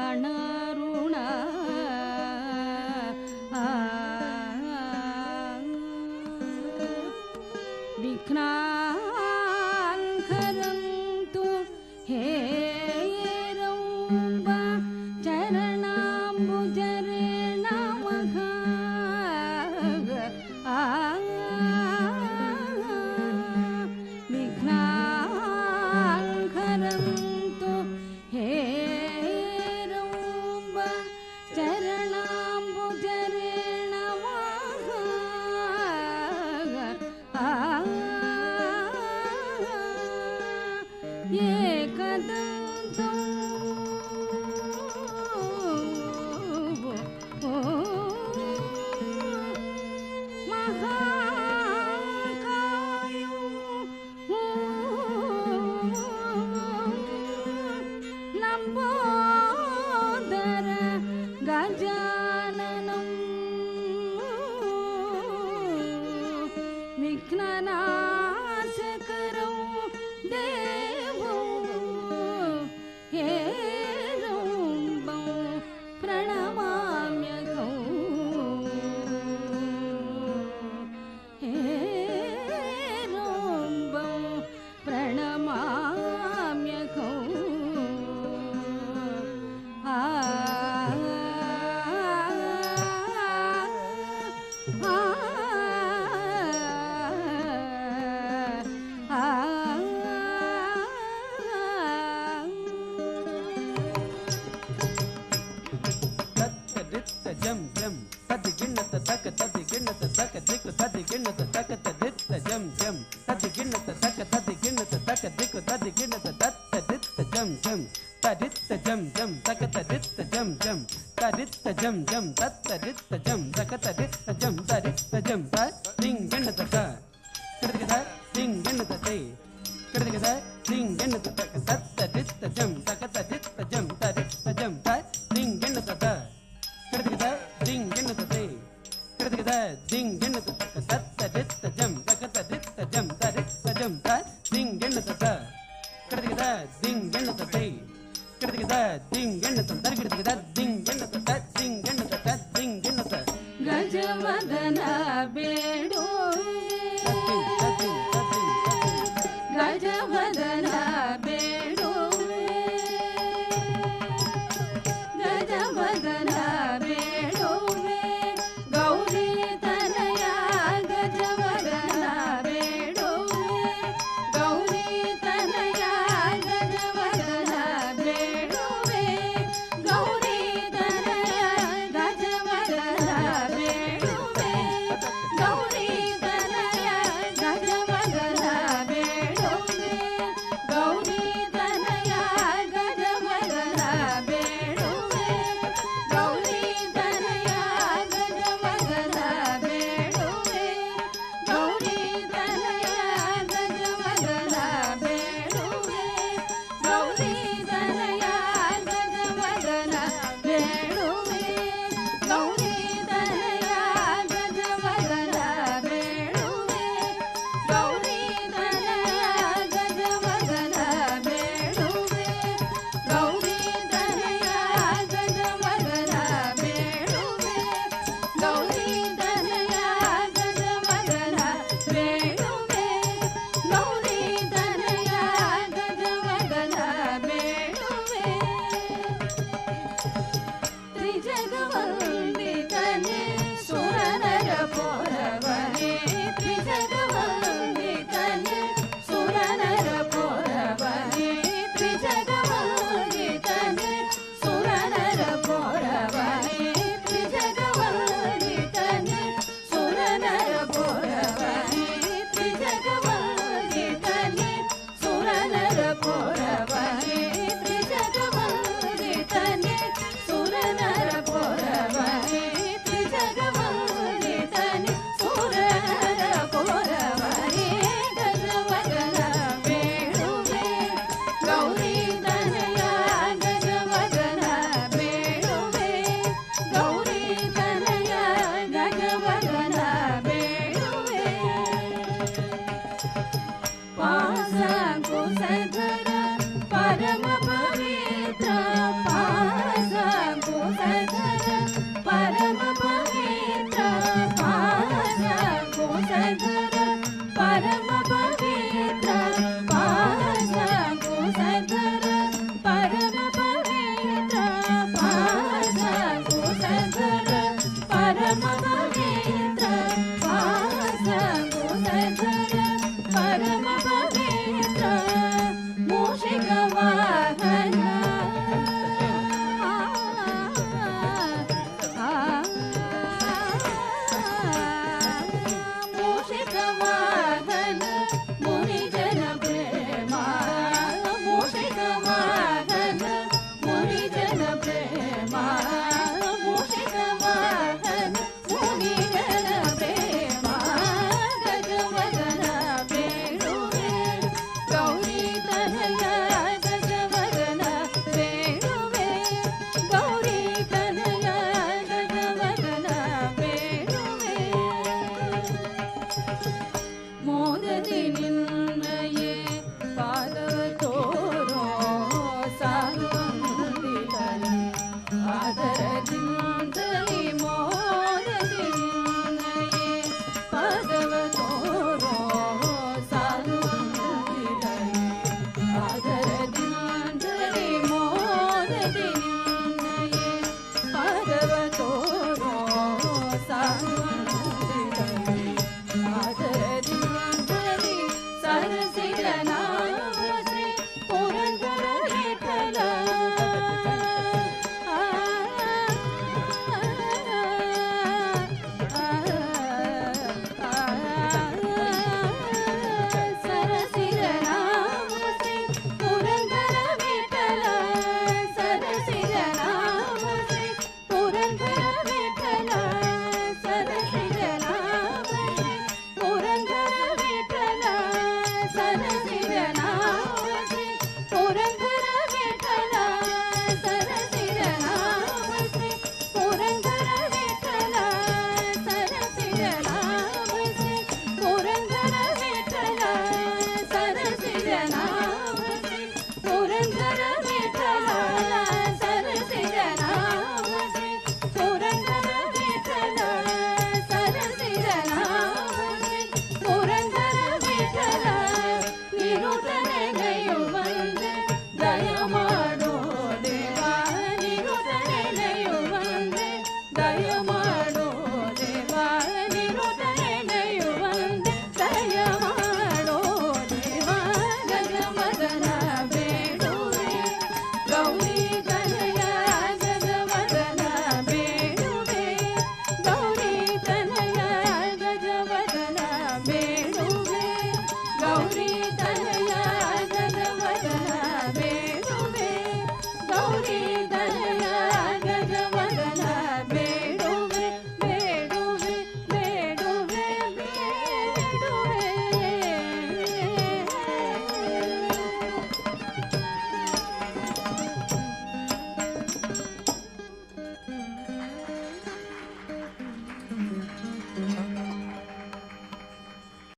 ಕಣರುಣ ವಿಘ್ನಾಂಕರಂತು ಹೇರಂಬ ಚರಣಾಂಬುಜರೆ ನಮಃ ವಿಘ್ನಾಂಕರಂತು ಹೇರಂಬ ಚರಣಾಂಬುಜರೆ ನಮಃ ಏಕದಂತೋ ಮಹಾಕಾಯೋ ಲಂಬೋದರ ಗಜಾನನಂ ವಿಘ್ನನಾಶಕರಂ ದೇವೋ ಹೇರಂಬಂ ಪ್ರಣಮಾಮ್ಯಹಂ ಹೇರಂಬಂ ಪ್ರಣಮಾಮ್ಯಹಂ ಜಂ ಜಂ ತದಿ ಗಿಣ್ಣತ ತಕ ತದಿ ಗಿಣ್ಣತ ತಕ ದಿಕ್ಕು ತದಿ ಗಿಣ್ಣತ ತಕ ತದಿತ್ತ ಜಂ ಜಂ ತದಿ ಗಿಣ್ಣತ ತಕ ತದಿ ಗಿಣ್ಣತ ತಕ ದಿಕ್ಕು ತದಿ ಗಿಣ್ಣತ ತತ್ತ ದಿತ್ತ ಜಂ ಜಂ ತದಿತ್ತ ಜಂ ಜಂ ತಕ ತದಿತ್ತ ಜಂ ಜಂ ತದಿತ್ತ ಜಂ ಜಂ ತತ್ತ ದಿತ್ತ ಜಂ ತಕ ತದಿತ್ತ ಜಂ ತದಿತ್ತ ಜಂ ತ ದಿಂಗ್ ಗಿಣ್ಣತ ತ ಕಡದಿದ ದಿಂಗ್ ಗಿಣ್ಣತ ತೈ ಕಡದಿದ ದಿಂಗ್ ಗಿಣ್ಣತ ತಕ ತತ್ತ ದಿತ್ತ ಜಂ ತಕ ತದಿತ್ತ ಜಂ ತದಿತ್ತ ಜಂ ತ ದಿಂಗ್ ಗಿಣ್ಣತ ತ ಕಡದಿದ ದಿಂಗ್ ಗಿಣ್ಣತ ತೈ ಕಡದಿದ ದಿಂಗ್ ಗಿಣ್ಣತ ತಕ ತತ್ತ ದಿತ್ತ ಜಂ ತಕ ತದಿತ್ತ ಜಂ ತದಿತ್ತ ಜಂ ತ ದಿಂಗ್ ಗಿಣ್ಣತ ತ ಕಡದಿದ ದಿಂಗ್ ಗಿಣ್ಣತ ತೈ ಕಡದಿದ ದಿಂಗ್ ಗಿಣ್ಣತ ತರ್ಗಿಡದಿದ ದಿಂಗ್ ಗಿಣ್ಣತ ತ ದಿಂಗ್ ಗಿಣ್ಣತ ತ ದಿಂಗ್ ಗಿಣ್ಣತ ಗಜವದನ ಬೇಡೋ ಗಜವದನ ಬೇಡೋ ಗಜವದನ ಬೇಡೋವೆ ಗೌರಿ ತನಯ ಗಜವದನ ಬೇಡೋವೆ ಗೌರಿ ತನಯ ಗಜವದನ ಬೇಡೋವೆ ಗೌರಿ ತನಯ ಗಜವದನ ಬೇಡೋವೆ ಗೌರಿ ತನಯ ಗಜವದನ ಬೇಡೋವೆ ಗೌರಿ ತನಯ ಗಜವದನ ಬೇಡೋವೆ ಗೌರಿ ತನಯ ಗಜವದನ ಬೇಡೋವೆ ಗೌರಿ ತನಯ ಗಜವದನ ಬೇಡೋವೆ ಗೌರಿ ತನಯ ಗಜವದನ ಬೇಡೋವೆ ಗೌರಿ ತನಯ ಗಜವದನ ಬೇಡೋವೆ ಗೌರಿ ತನಯ ಗಜವದನ ಬೇಡೋವೆ ಗೌರಿ ತನಯ ಗಜವದನ ಬೇಡೋವೆ ಗೌರಿ ತನಯ ಗಜವದನ ಬೇಡೋವೆ ಗೌರಿ ತನಯ ಗಜವದನ ಬೇಡೋವೆ ತ್ರಿಜಗವಂದಿತನೆ ಸುರನರ ಪೋರವನೆ ತ್ರಿಜಗವಂದಿತನೆ ಸುರನರ ಪೋರವನೆ ತ್ರಿಜಗವಂದಿತನೆ ಸುರನರ ಪೋರವನೆ ತ್ರಿಜಗವಂದಿತನೆ ಸುರನರ ಪೋರವನೆ ತ್ರಿಜಗವಂದಿತನೆ ಸುರನರ ಪೋರವನೆ ತ್ರಿಜಗವಂದಿತನೆ ಸುರನರ ಪೋರವನೆ ತ್ರಿಜಗವಂದಿತನೆ ಸುರನರ ಪೋರವನೆ ಗಜವದನ ಬೇಡುವೆ ಗೌರಿ ತನಯ ಗಜವದನ ಬೇಡುವೆ ಗೌರಿ ತನಯ ಗಜವದನ ಬೇಡುವೆ ಪಾಸ ಕುಸಧರ ಪರಮ